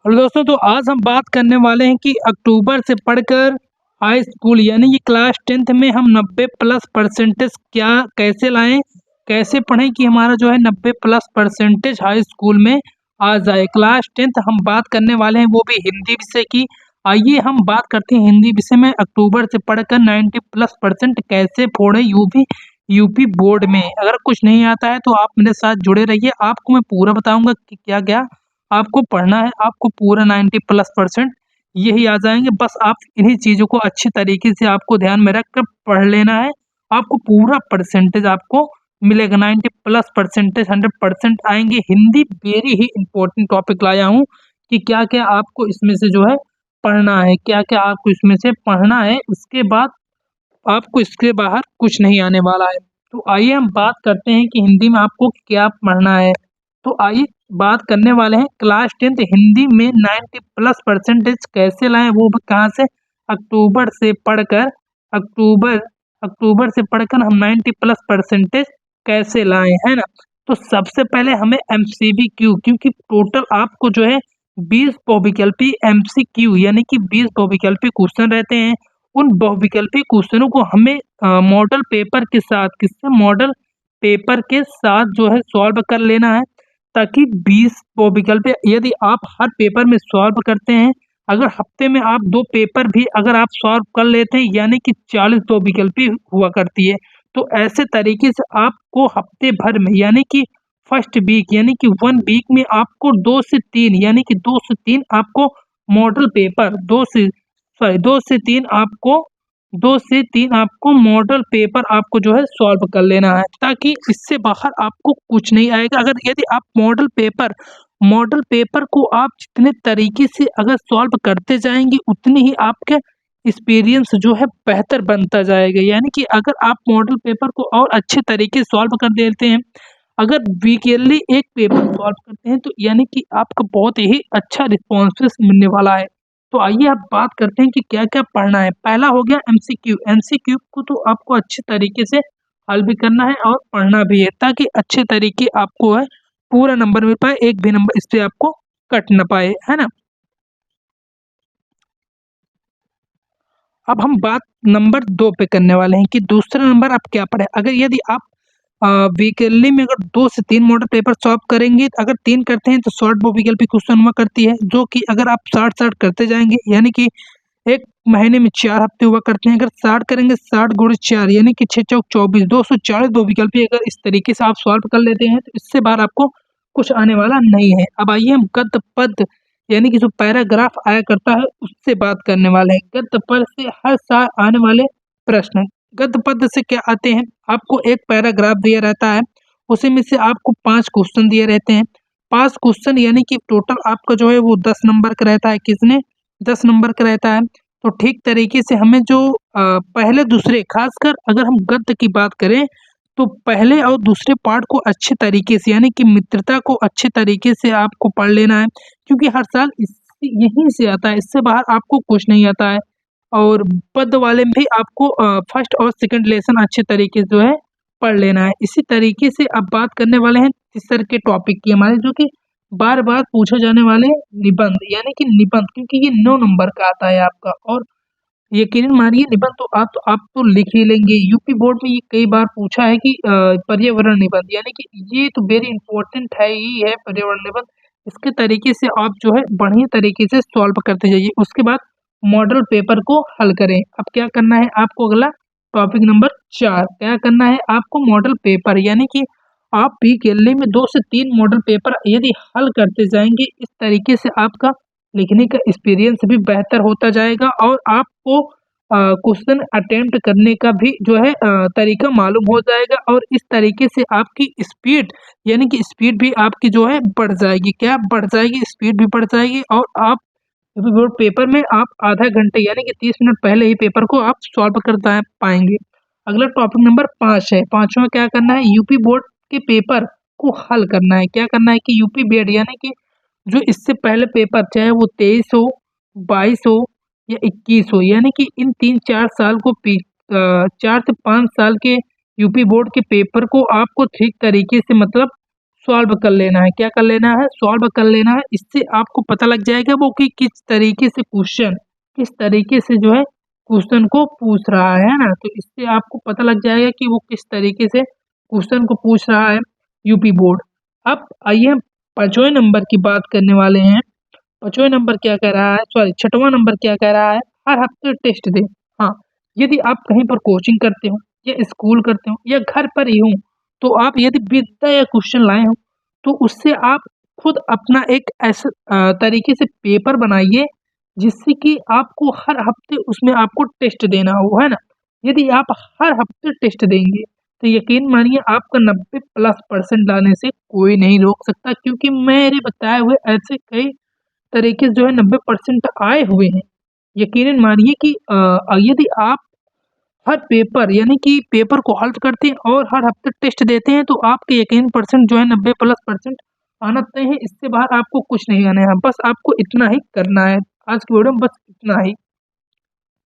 Hello दोस्तों, तो आज हम बात करने वाले हैं कि अक्टूबर से पढ़कर हाई स्कूल यानी कि क्लास 10th में हम 90 प्लस परसेंटेज क्या कैसे लाएं, कैसे पढ़ें कि हमारा जो है 90 प्लस परसेंटेज हाई स्कूल में आ जाए। क्लास 10th हम बात करने वाले हैं, वो भी हिंदी विषय की। आइए हम बात करते हैं हिंदी विषय में अक्टूबर से पढ़कर 90 प्लस परसेंट कैसे फोड़े यूपी बोर्ड में। अगर कुछ नहीं आता है तो आप मेरे साथ जुड़े रहिए, आपको मैं पूरा बताऊंगा कि क्या क्या आपको पढ़ना है। आपको पूरा 90 प्लस परसेंट यही आ जाएंगे। बस आप इन्हीं चीज़ों को अच्छी तरीके से आपको ध्यान में रख कर पढ़ लेना है। आपको पूरा परसेंटेज आपको मिलेगा, 90 प्लस परसेंटेज 100% आएंगे। हिंदी वेरी ही इंपॉर्टेंट टॉपिक लाया हूँ कि क्या क्या आपको इसमें से जो है पढ़ना है, क्या क्या आपको इसमें से पढ़ना है। उसके बाद आपको इसके बाहर कुछ नहीं आने वाला है। तो आइए हम बात करते हैं कि हिंदी में आपको क्या पढ़ना है। तो आइए बात करने वाले हैं क्लास 10th हिंदी में 90 प्लस परसेंटेज कैसे लाएं, वो भी कहाँ से। अक्टूबर से पढ़कर अक्टूबर अक्टूबर से पढ़कर हम 90 प्लस परसेंटेज कैसे लाएं, है ना। तो सबसे पहले हमें MCQ, क्योंकि टोटल आपको जो है 20 बहुविकल्पी MCQ यानी कि 20 बहुविकल्पी क्वेश्चन रहते हैं। उन बहुविकल्पी क्वेश्चनों को हमें मॉडल पेपर के साथ, किससे, मॉडल पेपर के साथ जो है सॉल्व कर लेना है, ताकि 20 बहुविकल्पी यदि आप हर पेपर में सॉल्व करते हैं, अगर हफ्ते में आप 2 पेपर भी अगर आप सॉल्व कर लेते हैं, यानी कि 40 बहुविकल्पी हुआ करती है। तो ऐसे तरीके से आपको हफ्ते भर में यानी कि फर्स्ट वीक यानी कि 1 वीक में आपको 2 से 3 यानी कि 2 से 3 आपको मॉडल पेपर 2 से 3 आपको मॉडल पेपर आपको जो है सॉल्व कर लेना है, ताकि इससे बाहर आपको कुछ नहीं आएगा। अगर यदि आप मॉडल पेपर को आप जितने तरीके से अगर सॉल्व करते जाएंगे, उतनी ही आपके एक्सपीरियंस जो है बेहतर बनता जाएगा। यानी कि अगर आप मॉडल पेपर को और अच्छे तरीके से सॉल्व कर देते हैं, अगर वीकली एक पेपर सॉल्व करते हैं, तो यानी कि आपको बहुत ही अच्छा रिस्पॉन्सेस मिलने वाला है। तो आइए अब बात करते हैं कि क्या क्या पढ़ना है। पहला हो गया MCQ को तो आपको अच्छे तरीके से हल भी करना है और पढ़ना भी है, ताकि अच्छे तरीके आपको है पूरा नंबर मिल पाए, एक भी नंबर इस पे आपको कट ना पाए, है ना। अब हम बात नंबर 2 पे करने वाले हैं कि दूसरा नंबर आप क्या पढ़े। अगर यदि आप वीकली में अगर 2 से 3 मॉडल पेपर सॉल्व करेंगे, अगर 3 करते हैं तो शॉर्ट बहुविकल्पी क्वेश्चन हुआ करती है, जो कि अगर आप 60 करते जाएंगे, यानी कि एक महीने में 4 हफ्ते हुआ करते हैं। अगर 60 करेंगे, 60 गुणे 4 यानी कि 6 चौक 24, 240 बहुविकल्पी अगर इस तरीके से आप सॉल्व कर लेते हैं, तो इससे बाहर आपको कुछ आने वाला नहीं है। अब आइए हम गद्य पद यानी कि जो पैराग्राफ आया करता है उससे बात करने वाले हैं। गद्य पद से हर साल आने वाले प्रश्न। गद्य पद से क्या आते हैं, आपको एक पैराग्राफ दिया रहता है, उसी में से आपको 5 क्वेश्चन दिए रहते हैं। 5 क्वेश्चन यानी कि टोटल आपका जो है वो 10 नंबर का रहता है। किसने 10 नंबर का रहता है। तो ठीक तरीके से हमें जो पहले दूसरे, खासकर अगर हम गद्य की बात करें, तो पहले और दूसरे पार्ट को अच्छे तरीके से यानी कि मित्रता को अच्छे तरीके से आपको पढ़ लेना है, क्योंकि हर साल यहीं से आता है, इससे बाहर आपको कुछ नहीं आता है। और पद वाले में भी आपको फर्स्ट और सेकंड लेसन अच्छे तरीके से जो है पढ़ लेना है। इसी तरीके से अब बात करने वाले हैं तीसरे के टॉपिक की हमारे, जो कि बार बार पूछे जाने वाले निबंध यानी कि निबंध, क्योंकि ये 9 नंबर का आता है आपका। और यकीनन मानिए निबंध तो आप तो लिख ही लेंगे। यूपी बोर्ड में ये कई बार पूछा है कि पर्यावरण निबंध, यानी कि ये तो वेरी इंपॉर्टेंट है ही है पर्यावरण निबंध। इसके तरीके से आप जो है बढ़िया तरीके से सॉल्व करते जाइए। उसके बाद मॉडल पेपर को हल करें। अब क्या करना है आपको, अगला टॉपिक नंबर 4 क्या करना है आपको, मॉडल पेपर, यानी कि आप भी गैलरी में 2 से 3 मॉडल पेपर यदि हल करते जाएंगे, इस तरीके से आपका लिखने का एक्सपीरियंस भी बेहतर होता जाएगा, और आपको क्वेश्चन अटेम्प्ट करने का भी जो है तरीका मालूम हो जाएगा। और इस तरीके से आपकी स्पीड यानी कि स्पीड भी आपकी जो है बढ़ जाएगी। क्या बढ़ जाएगी, स्पीड भी बढ़ जाएगी। और आप बोर्ड पेपर में आप आधा घंटे यानी कि 30 मिनट पहले ही पेपर को आप सॉल्व कर पाएंगे। अगला टॉपिक नंबर 5 है। पांचवा क्या करना है, यूपी बोर्ड के पेपर को हल करना है। क्या करना है कि यूपी बीएड यानी कि जो इससे पहले पेपर, चाहे वो 23 हो, 22 हो या 21 हो, यानी कि इन 3-4 साल को 4 से 5 साल के यूपी बोर्ड के पेपर को आपको ठीक तरीके से मतलब सॉल्व कर लेना है। क्या कर लेना है? सॉल्व कर लेना है। इससे आपको पता लग जाएगा वो कि किस तरीके से क्वेश्चन, किस तरीके से जो है क्वेश्चन को पूछ रहा है ना। तो इससे आपको पता लग जाएगा कि वो किस तरीके से क्वेश्चन को पूछ रहा है यूपी बोर्ड। अब आइए 5वें नंबर की बात करने वाले हैं। 5वें नंबर क्या कह रहा है, सॉरी 6वां नंबर क्या कह रहा है, हर हफ्ते टेस्ट दें। हाँ, यदि आप कहीं पर कोचिंग करते हो या स्कूल करते हो या घर पर ही हो, तो आप यदि विद्या या क्वेश्चन लाए हो तो उससे आप खुद अपना एक ऐसा तरीके से पेपर बनाइए जिससे कि आपको हर हफ्ते उसमें आपको टेस्ट देना हो, है ना। यदि आप हर हफ्ते टेस्ट देंगे तो यकीन मानिए आपका 90+% लाने से कोई नहीं रोक सकता, क्योंकि मेरे बताए हुए ऐसे कई तरीके से जो है 90% आए हुए हैं। यकीनन मानिए कि यदि आप हर पेपर यानी कि पेपर को हल करते हैं और हर हफ्ते टेस्ट देते हैं तो आपके यकीन परसेंट जो है 90+% आना तय है। इससे बाहर आपको कुछ नहीं आना है, बस आपको इतना ही करना है। आज की वीडियो में बस इतना ही।